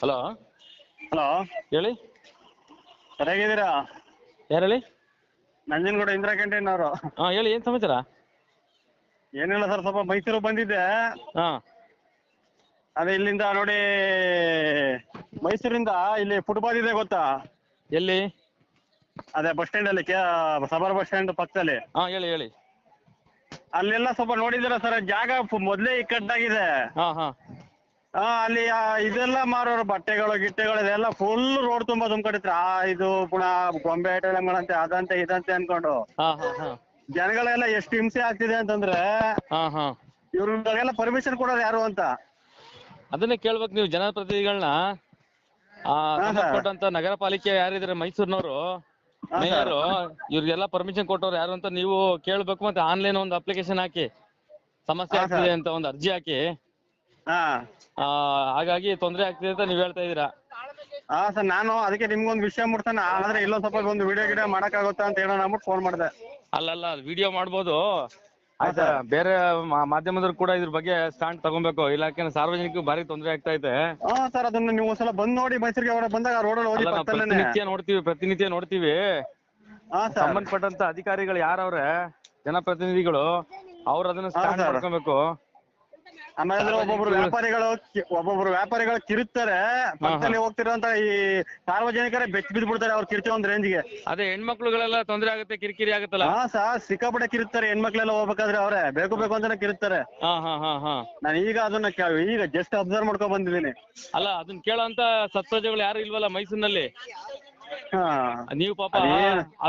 Hello hello, ಹೇಳಿ. ಸರಿಯಾಗಿದ್ದೀರಾ? ಯಾರು ಹೇಳಿ? ನಂಜನಗೂಡು ಇಂದಿರಾ ಕ್ಯಾಂಟೀನ್ ಅವರು. ಹಾಂ ಹೇಳಿ, ಏನು ಸಮಾಚಾರ? ಏನಿಲ್ಲ ಸರ್, ಸ್ವಲ್ಪ ಮೈಸೂರು ಬಂದಿದ್ದೆ. ಹಾಂ ಅದೇ ಇಲ್ಲಿಂದ ನೋಡಿ, ಮೈಸೂರಿಂದ ಇಲ್ಲಿ ಫುಟ್ಪಾತ್ ಇದೆ ಗೊತ್ತಾ? ಎಲ್ಲಿ? ಅದೇ ಬಸ್ ಸ್ಟ್ಯಾಂಡ್ ಅಲ್ಲಿ, ಸಬರ್ ಬಸ್ ಸ್ಟ್ಯಾಂಡ್ ಪಕ್ಕದಲ್ಲಿ. ಹಾಂ ಹೇಳಿ ಹೇಳಿ. ಅಲ್ಲೆಲ್ಲ ಸ್ವಲ್ಪ ನೋಡಿದ್ದೀರಾ ಸರ್, ಜಾಗ ಮೊದಲೇ ಇಕ್ಕಟ್ಟಾಗಿದೆ. ಹಾಂ ಹಾಂ ಅಲ್ಲಿ ಇದೆಲ್ಲ ಮಾರೋರು ಬಟ್ಟೆಗಳು ಗಿಟ್ಟೆಗಳು ಇದೆಲ್ಲ ಫುಲ್ ರೋಡ್ ತುಂಬಾ ತುಂಬಿಕೊಂಡಿರ್ತಾರೆ. ಇದು ಪುನಃ ಗೊಂಬೆ ಐಟಮ್ಗಳಂತೆ ಅದಂತೆ ಇದಂತೆ ಅನ್ಕೊಂಡು ಹಾಂ ಹಾಂ ಹಾಂ ಜನಗಳೆಲ್ಲ ಎಷ್ಟು ಹಿಂಸೆ ಆಗ್ತಿದೆ ಅಂತಂದ್ರೆ, ಹಾಂ ಹಾಂ ಇವ್ರಿಗೆಲ್ಲ ಪರ್ಮಿಷನ್ ಕೊಡೋರು ಯಾರು ಅಂತ ಅದನ್ನೇ ಕೇಳ್ಬೇಕು ನೀವು ಜನಪ್ರತಿನಿಧಿಗಳನ್ನ. ಸಂಬಂಧಪಟ್ಟಂತ ನಗರ ಪಾಲಿಕೆ ಯಾರಿದ್ರೆ ಮೈಸೂರಿನವರು ಮೇಯರು, ಇವ್ರಿಗೆಲ್ಲ ಪರ್ಮಿಷನ್ ಕೊಟ್ಟವ್ರು ಯಾರು ಅಂತ ನೀವು ಕೇಳ್ಬೇಕು. ಮತ್ತೆ ಆನ್ಲೈನ್ ಒಂದು ಅಪ್ಲಿಕೇಶನ್ ಹಾಕಿ, ಸಮಸ್ಯೆ ಆಗ್ತಿದೆ ಅಂತ ಒಂದು ಅರ್ಜಿ ಹಾಕಿ. ಹಾಗಾಗಿ ತೊಂದರೆ ಆಗ್ತಿದೆ ಅಂತ ನೀವ್ ಹೇಳ್ತಾ ಇದೀರಾ. ಹಾ ಸರ್, ನಾನು ಅದಕ್ಕೆ ನಿಮ್ಗೊಂದು ವಿಷಯ ಮುಟ್ತಾನೆ, ಆದ್ರೆ ಇಲ್ಲೊಂದ್ ಸ್ವಲ್ಪ ಒಂದು ವಿಡಿಯೋ ಗಿಡಿಯೋ ಮಾಡಕ್ಕಾಗುತ್ತಾ ಅಂತ ಹೇಳೋಣ ಅಂದ್ಬಿಟ್ಟು ಫೋನ್ ಮಾಡಿದೆ. ಅಲ್ಲಲ್ಲ, ವಿಡಿಯೋ ಮಾಡ್ಬೋದು, ಆಯ್ತಾ. ಬೇರೆ ಮಾಧ್ಯಮದವ್ರು ಕೂಡ ಇದ್ರ ಬಗ್ಗೆ ಸ್ಟ್ಯಾಂಡ್ ತಗೊಬೇಕು. ಇಲಾಖೆ ಸಾರ್ವಜನಿಕರು ಭಾರಿ ತೊಂದರೆ ಆಗ್ತಾ ಇದೆ. ಹಾ ಸರ್, ಅದನ್ನ ನೀವು ಒಂದ್ಸಲ ಬಂದ್ ನೋಡಿ, ಮೈಸೂರಿಗೆ ಅವರ ಬಂದಾಗ ರೋಡಲ್ಲಿ ಹೋಗಿ ಪ್ರತಿನಿತ್ಯ ನೋಡ್ತೀವಿ. ಸಂಬಂಧಪಟ್ಟಂತ ಅಧಿಕಾರಿಗಳು ಯಾರವ್ರೆ, ಜನಪ್ರತಿನಿಧಿಗಳು, ಅವ್ರು ಅದನ್ನ ಸ್ಟ್ಯಾಂಡ್ ಮಾಡ್ಕೊಬೇಕು. ಆಮೇಲೆ ಒಬ್ಬೊಬ್ರು ವ್ಯಾಪಾರಿಗಳು ಕಿರುತ್ತಾರೆ, ಪಕ್ಕದಲ್ಲಿ ಹೋಗ್ತಿರೋಂತ ಈ ಸಾರ್ವಜನಿಕರೇ ಬೆಚ್ಚ ಬಿದ್ದು ಬಿಡ್ತಾರೆ ಅವ್ರು ಕಿರ್ತಿ ಒಂದ್ ರೇಂಜ್ಗೆ. ಅದೇ ಹೆಣ್ಮಕ್ಳುಗಳೆಲ್ಲ ತೊಂದರೆ ಆಗುತ್ತೆ, ಕಿರಿಕಿರಿ ಆಗುತ್ತಲ್ಲ. ಹಾ ಸರ್, ಸಿಕ್ಕಾಪಟ್ಟೆ ಕಿರುತ್ತಾರೆ. ಹೆಣ್ಮಕ್ಳೆಲ್ಲ ಹೋಗ್ಬೇಕಾದ್ರೆ ಅವ್ರೆ ಬೇಕು ಅಂತಾನೆ ಕಿರುತ್ತಾರೆ. ನಾನು ಈಗ ಜಸ್ಟ್ ಅಬ್ಸರ್ವ್ ಮಾಡ್ಕೊಂಡ್ ಬಂದಿದ್ದೀನಿ. ಅಲ್ಲ, ಅದನ್ನ ಕೇಳೋಂತ ಸತ್ಪ್ರಜೆಗಳು ಯಾರು ಇಲ್ವಲ್ಲ ಮೈಸೂರಿನಲ್ಲಿ. ನೀವು ಪಾಪ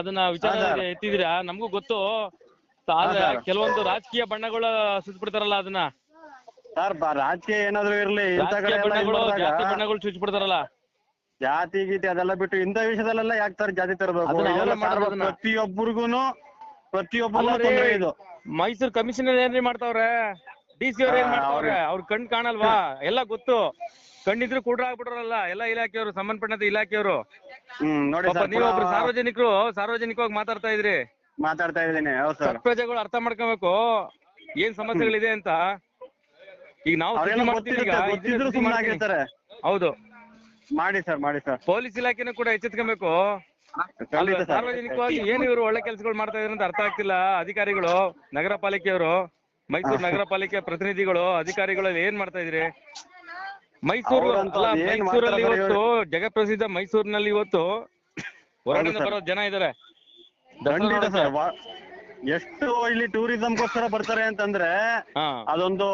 ಅದನ್ನ ವಿಚಾರ ಎತ್ತಿದೀರಾ, ನಮಗೂ ಗೊತ್ತು. ಆದ್ರೆ ಕೆಲವೊಂದು ರಾಜಕೀಯ ಬಣ್ಣಗಳು ಸುತ್ಬಿಡ್ತಾರಲ್ಲ ಅದನ್ನ. ಸರ್, ರಾಜಕೀಯ ಏನಾದ್ರು ಇರ್ಲಿ, ಬಣ್ಣಗಳು ಚುಚ್ಬಿಡ್ತಾರಲ್ಲ, ಜಾತಿ ಗೀತಿ ಅದೆಲ್ಲ ಬಿಟ್ಟು ಇಂಥ ವಿಷಯದಲ್ಲೆಲ್ಲ ಯಾಕೆ ಸರ್ ಜಾತಿ ತರಬೇಕು? ಪ್ರತಿಯೊಬ್ಬರು ಇದು ಮೈಸೂರು ಕಮಿಷನರ್ ಏನ್ರಿ ಮಾಡ್ತಾವ್ರೆ, DC ಅವ್ರ ಏನ್ ಮಾಡ್ತಾವ್ರೆ? ಅವ್ರ ಕಣ್ ಕಾಣಲ್ವಾ? ಎಲ್ಲ ಗೊತ್ತು. ಕಣ್ಣಿದ್ರು ಕೂಡ್ರ ಆಗ್ಬಿಟ್ರಲ್ಲ ಎಲ್ಲ ಇಲಾಖೆಯವರು, ಸಂಬಂಧಪಟ್ಟಂತ ಇಲಾಖೆಯವರು. ನೋಡಿ, ನೀವೊಬ್ರು ಸಾರ್ವಜನಿಕವಾಗಿ ಮಾತಾಡ್ತಾ ಇದ್ರಿ. ಮಾತಾಡ್ತಾ ಇದ್ದೀನಿ. ಪ್ರಜೆಗಳು ಅರ್ಥ ಮಾಡ್ಕೋಬೇಕು ಏನ್ ಸಮಸ್ಯೆಗಳಿದೆ ಅಂತ. ಈಗ ನಾವು ಹೌದು, ಮಾಡಿ ಸರ್. ಪೊಲೀಸ್ ಇಲಾಖೆನೂ ಕೂಡ ಎಚ್ಚೆತ್ಕೊಬೇಕು. ಸಾರ್ವಜನಿಕವಾಗಿ ಏನ್ ಇವರು ಒಳ್ಳೆ ಕೆಲಸಗಳು ಮಾಡ್ತಾ ಇದಾರೆ ಅಂತ ಅರ್ಥ ಆಗ್ತಿಲ್ಲ. ಅಧಿಕಾರಿಗಳು, ನಗರ ಪಾಲಿಕೆಯವರು, ಮೈಸೂರು ನಗರ ಪಾಲಿಕೆ ಪ್ರತಿನಿಧಿಗಳು, ಅಧಿಕಾರಿಗಳು ಏನ್ ಮಾಡ್ತಾ ಇದ್ರಿ? ಮೈಸೂರಲ್ಲಿ ಇವತ್ತು ಜಗತ್ಪ್ರಸಿದ್ಧ ಮೈಸೂರಿನಲ್ಲಿ ಇವತ್ತು ಹೊರಗಡೆ ಬರೋ ಜನ ಇದಾರೆ. ಎಷ್ಟು ಇಲ್ಲಿ ಟೂರಿಸಂಗೋಸ್ಕರ ಬರ್ತಾರೆ ಅಂತಂದ್ರೆ, ಅದೊಂದು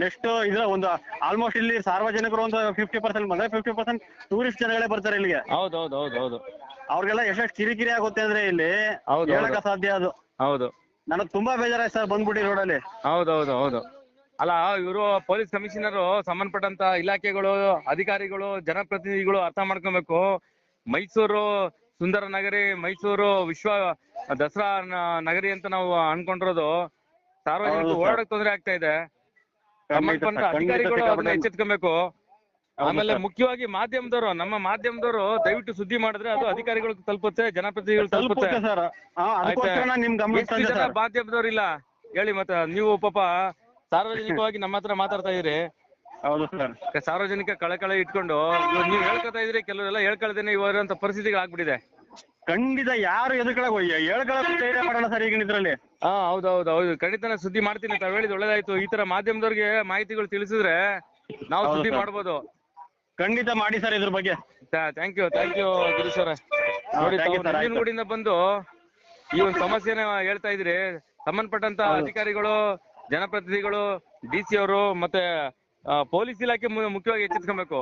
ನೆಕ್ಸ್ಟ್ ಇದ್ರ ಒಂದು ಆಲ್ಮೋಸ್ಟ್ ಇಲ್ಲಿ ಸಾರ್ವಜನಿಕರು ಒಂದು 50% ಬಂದ್ರೆ 50% ಟೂರಿಸ್ಟ್ ಜನಗಳೇ ಬರ್ತಾರೆ ಇಲ್ಲಿಗೆ. ಹೌದು. ಅವ್ರಿಗೆಲ್ಲ ಎಷ್ಟು ಕಿರಿಕಿರಿ ಆಗುತ್ತೆ ಅಂದ್ರೆ ಇಲ್ಲಿ ಹೇಳಕ್ ಸಾಧ್ಯ. ಅದು ಹೌದು, ನನಗ್ ತುಂಬಾ ಬೇಜಾರಾಯ್ತು ಸರ್ ಬಂದ್ಬಿಟ್ಟು ರೋಡಲ್ಲಿ. ಹೌದು. ಅಲ್ಲ, ಇವರು ಪೊಲೀಸ್ ಕಮಿಷನರ್, ಸಂಬಂಧಪಟ್ಟಂತ ಇಲಾಖೆಗಳು, ಅಧಿಕಾರಿಗಳು, ಜನಪ್ರತಿನಿಧಿಗಳು ಅರ್ಥ ಮಾಡ್ಕೊಬೇಕು. ಮೈಸೂರು ಸುಂದರ ನಗರಿ, ಮೈಸೂರು ವಿಶ್ವ ದಸರಾ ನಗರಿ ಅಂತ ನಾವು ಅನ್ಕೊಂಡಿರೋದು. ಸಾರ್ವಜನಿಕರು ಓಡಾಡಕ್ ತೊಂದರೆ ಆಗ್ತಾ ಇದೆ. ಸಂಬಂಧಪಟ್ಟ ಅಧಿಕಾರಿಗಳು ಅದನ್ನ ಎಚ್ಚೆತ್ಕೊಬೇಕು. ಆಮೇಲೆ ಮುಖ್ಯವಾಗಿ ಮಾಧ್ಯಮದವರು, ನಮ್ಮ ಮಾಧ್ಯಮದವರು ದಯವಿಟ್ಟು ಸುದ್ದಿ ಮಾಡಿದ್ರೆ ಅದು ಅಧಿಕಾರಿಗಳಿಗೆ ತಲುಪುತ್ತೆ, ಜನಪ್ರತಿನಿಧಿಗಳು ತಲುಪುತ್ತೆ. ಜನ ಮಾಧ್ಯಮದವ್ರು ಇಲ್ಲ ಹೇಳಿ. ಮತ್ತೆ ನೀವು ಪಾಪ ಸಾರ್ವಜನಿಕವಾಗಿ ನಮ್ಮ ಹತ್ರ ಮಾತಾಡ್ತಾ ಇದ್ರಿ. ಹೌದು ಸರ್, ಸಾರ್ವಜನಿಕ ಕಳಕಳಿ ಇಟ್ಕೊಂಡು ನೀವು ಹೇಳ್ಕೊತಾ ಇದ್ರಿ, ಕೆಲವರೆಲ್ಲ ಹೇಳ್ಕೊಳ್ದೇನೆ ಇರುವಂತ ಪರಿಸ್ಥಿತಿಗಳು ಆಗ್ಬಿಟ್ಟಿದೆ. ಖಂಡಿತ ಯಾರು ಹೇಳ್ಕೊಳ್ಳೋಕೆ ಮಾಡಲ್ಲ ಸರ್ ಈಗಿನ ಇದ್ರಲ್ಲಿ. ಹೌದು, ಖಂಡಿತ ಸುದ್ದಿ ಮಾಡ್ತೀನಿ. ತಾವ್ ಹೇಳಿದ್ ಒಳ್ಳೇದಾಯ್ತು. ಈ ತರ ಮಾಧ್ಯಮದವ್ರಿಗೆ ಮಾಹಿತಿಗಳು ತಿಳಿಸಿದ್ರೆ ನಾವು ಸುದ್ದಿ ಮಾಡ್ಬೋದು. ಖಂಡಿತ ಮಾಡಿ ಸರ್ ಇದ್ರ ಬಗ್ಗೆ. ಥ್ಯಾಂಕ್ ಯು ಗಿರೀಶ್ ಅವರೇ. ನೋಡಿ, ನಂಜನಗೂಡಿಂದ ಬಂದು ಈ ಒಂದು ಸಮಸ್ಯೆನ ಹೇಳ್ತಾ ಇದ್ರಿ. ಸಂಬಂಧಪಟ್ಟಂತ ಅಧಿಕಾರಿಗಳು, ಜನಪ್ರತಿನಿಧಿಗಳು, DC ಅವರು ಮತ್ತೆ ಪೊಲೀಸ್ ಇಲಾಖೆ ಮುಖ್ಯವಾಗಿ ಎಚ್ಚೆತ್ಕೊಬೇಕು.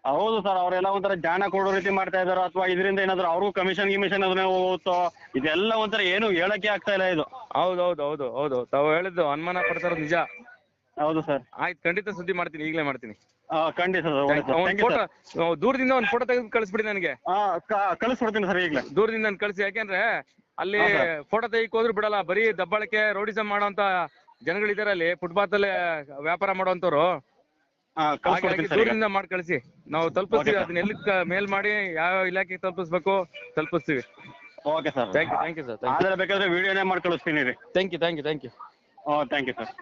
ಹೌದು ಸರ್, ಅವರೆಲ್ಲ ಒಂಥರ ಜಾಣ ಕೊಡೋ ರೀತಿ ಮಾಡ್ತಾ ಇದಾರೆ, ಅಥವಾ ಇದರಿಂದ ಏನಾದ್ರು ಅವ್ರಿಗೂ ಕಮಿಷನ್ ಅದನ್ನೇ ಹೋಗುತ್ತೋ, ಇದೆಲ್ಲ ಒಂಥರ ಏನು ಹೇಳಕ್ಕೆ ಆಗ್ತಾ ಇಲ್ಲ ಇದು. ಹೌದು, ತಾವು ಹೇಳಿದ್ದು ಅನುಮಾನ ಪಡ್ತಾರ ನಿಜ. ಹೌದು ಸರ್, ಆಯ್ತು, ಖಂಡಿತ ಸುದ್ದಿ ಮಾಡ್ತೀನಿ, ಈಗಲೇ ಮಾಡ್ತೀನಿ. ಖಂಡಿತ ದೂರದಿಂದ ಒಂದು ಫೋಟೋ ತೆಗೆದು ಕಳಿಸ್ಬಿಡಿ ನನಗೆ. ಕಳಿಸ್ಬಿಡ್ತೀನಿ ಸರ್ ಈಗಲೇ. ದೂರದಿಂದ ಕಳಿಸಿ, ಯಾಕೆಂದ್ರೆ ಅಲ್ಲಿ ಫೋಟೋ ತೆಗಿಕ್ ಹೋದ್ರು ಬಿಡಲ್ಲ. ಬರೀ ದಬ್ಬಾಳಿಕೆ, ರೋಡಿಸಮ್ ಮಾಡೋಂತ ಜನಗಳಿದಾರೆ ಅಲ್ಲಿ, ಫುಟ್ಪಾತ್ ಅಲ್ಲಿ ವ್ಯಾಪಾರ ಮಾಡೋಂತವ್ರು. ದೂರದಿಂದ ಮಾಡಿ ಕಳಿಸಿ, ನಾವು ತಲುಪಿಸ್ತೀವಿ. ಅದನ್ನ ಎಲ್ಲಿ ಮೇಲ್ ಮಾಡಿ ಯಾವ ಇಲಾಖೆಗೆ ತಲುಪಿಸ್ತೀವಿ. Okay sir, thank you sir. ಬೇಕಾದ್ರೆ ವಿಡಿಯೋನೇ ಮಾಡಿ ಕಳಿಸ್ತೀನಿ ರೀ. Thank you. Thank you sir.